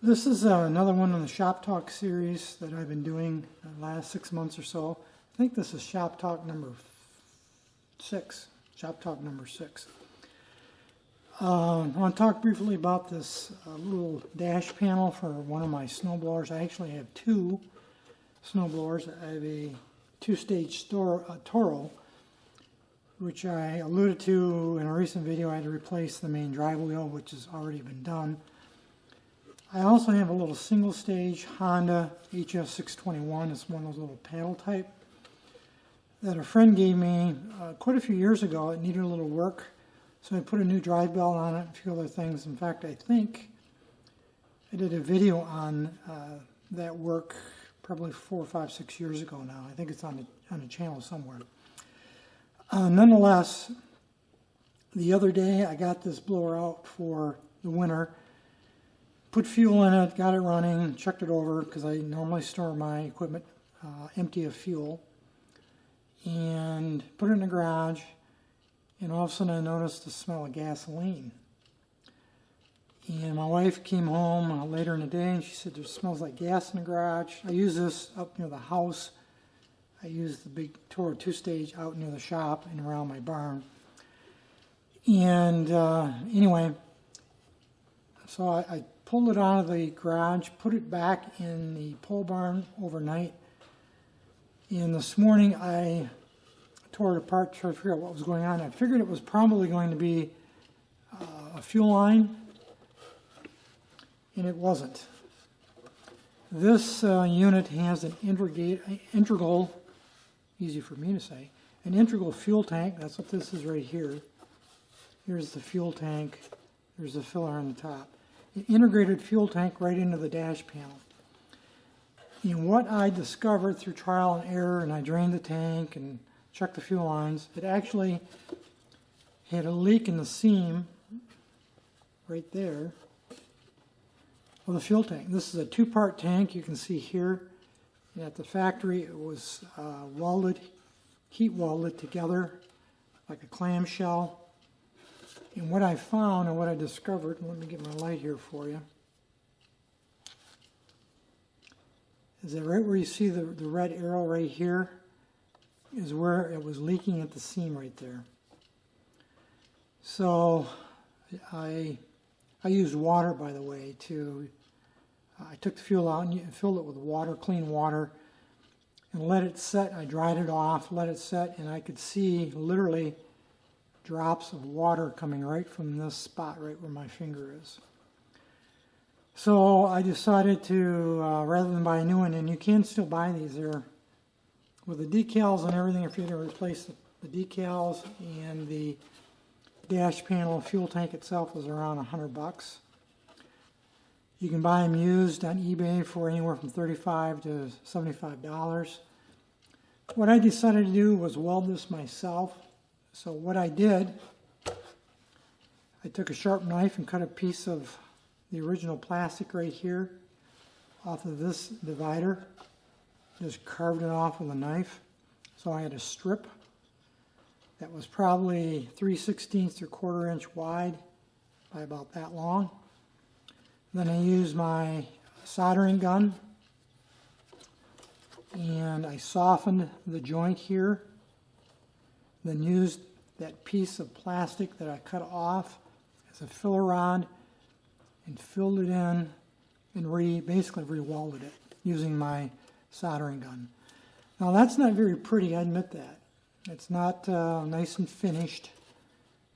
This is another one in the Shop Talk series that I've been doing the last 6 months or so. I think this is Shop Talk number 6. Shop Talk number 6. I want to talk briefly about this little dash panel for one of my snowblowers. I actually have two snowblowers. I have a two-stage Toro, which I alluded to in a recent video. I had to replace the main drive wheel, which has already been done. I also have a little single-stage Honda HS630. It's one of those little paddle type that a friend gave me quite a few years ago. It needed a little work, so I put a new drive belt on it and a few other things. In fact, I think I did a video on that work probably 4, 5, 6 years ago now. I think it's on the channel somewhere. Nonetheless, the other day I got this blower out for the winter. Put fuel in it, got it running, checked it over because I normally store my equipment empty of fuel, and put it in the garage, and all of a sudden I noticed the smell of gasoline. And my wife came home later in the day and she said, "There smells like gas in the garage." I use this up near the house. I use the big Toro 2-stage out near the shop and around my barn. And anyway, so I pulled it out of the garage, put it back in the pole barn overnight, and this morning I tore it apart to try to figure out what was going on. I figured it was probably going to be a fuel line, and it wasn't. This unit has an integral, easy for me to say, an integral fuel tank. That's what this is right here. Here's the fuel tank. There's the filler on the top. An integrated fuel tank right into the dash panel. And what I discovered through trial and error, and I drained the tank and checked the fuel lines, it actually had a leak in the seam right there of the fuel tank. This is a 2-part tank, you can see here. And at the factory it was heat welded together like a clamshell. And what I found and what I discovered, let me get my light here for you, is that right where you see the red arrow right here is where it was leaking at the seam right there. So I used water, by the way, I took the fuel out and filled it with water, clean water, and let it set. I dried it off, let it set, and I could see literally drops of water coming right from this spot right where my finger is. So I decided to, rather than buy a new one, and you can still buy these, they're with the decals and everything. If you're going to replace the decals and the dash panel, fuel tank itself was around $100. You can buy them used on eBay for anywhere from $35 to $75. What I decided to do was weld this myself. So what I did, I took a sharp knife and cut a piece of the original plastic right here off of this divider. Just carved it off with a knife. So I had a strip that was probably 3/16 or 1/4 inch wide by about that long. Then I used my soldering gun and I softened the joint here. Then used that piece of plastic that I cut off as a filler rod and filled it in and basically re-welded it using my soldering gun. Now that's not very pretty, I admit that. It's not nice and finished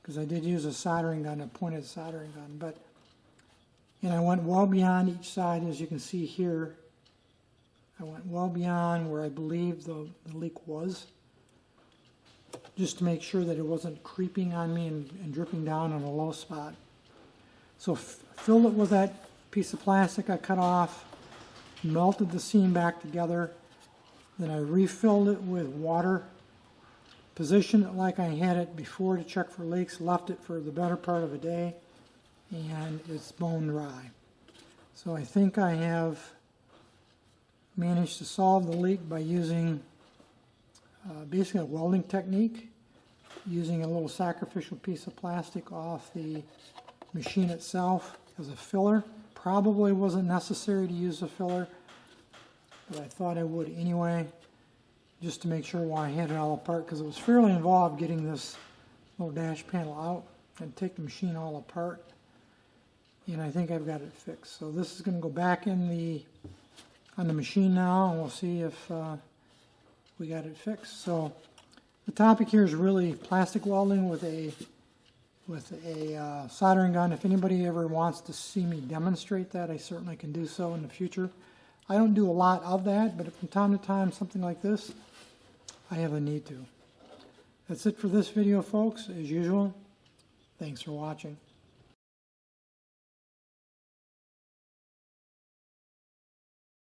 because I did use a soldering gun, a pointed soldering gun, and I went well beyond each side, as you can see here. I went well beyond where I believe the leak was, just to make sure that it wasn't creeping on me and dripping down on a low spot. So filled it with that piece of plastic I cut off, melted the seam back together, then I refilled it with water, positioned it like I had it before to check for leaks, left it for the better part of a day, and it's bone dry. So I think I have managed to solve the leak by using basically a welding technique, using a little sacrificial piece of plastic off the machine itself as a filler, probably wasn't necessary to use a filler, but I thought I would anyway, just to make sure why I had it all apart, because it was fairly involved getting this little dash panel out and take the machine all apart. And I think I've got it fixed. So this is going to go back in on the machine now, and we'll see if we got it fixed. So the topic here is really plastic welding with a soldering gun. If anybody ever wants to see me demonstrate that, I certainly can do so in the future. I don't do a lot of that, but from time to time, something like this, I have a need to. That's it for this video, folks. As usual, thanks for watching.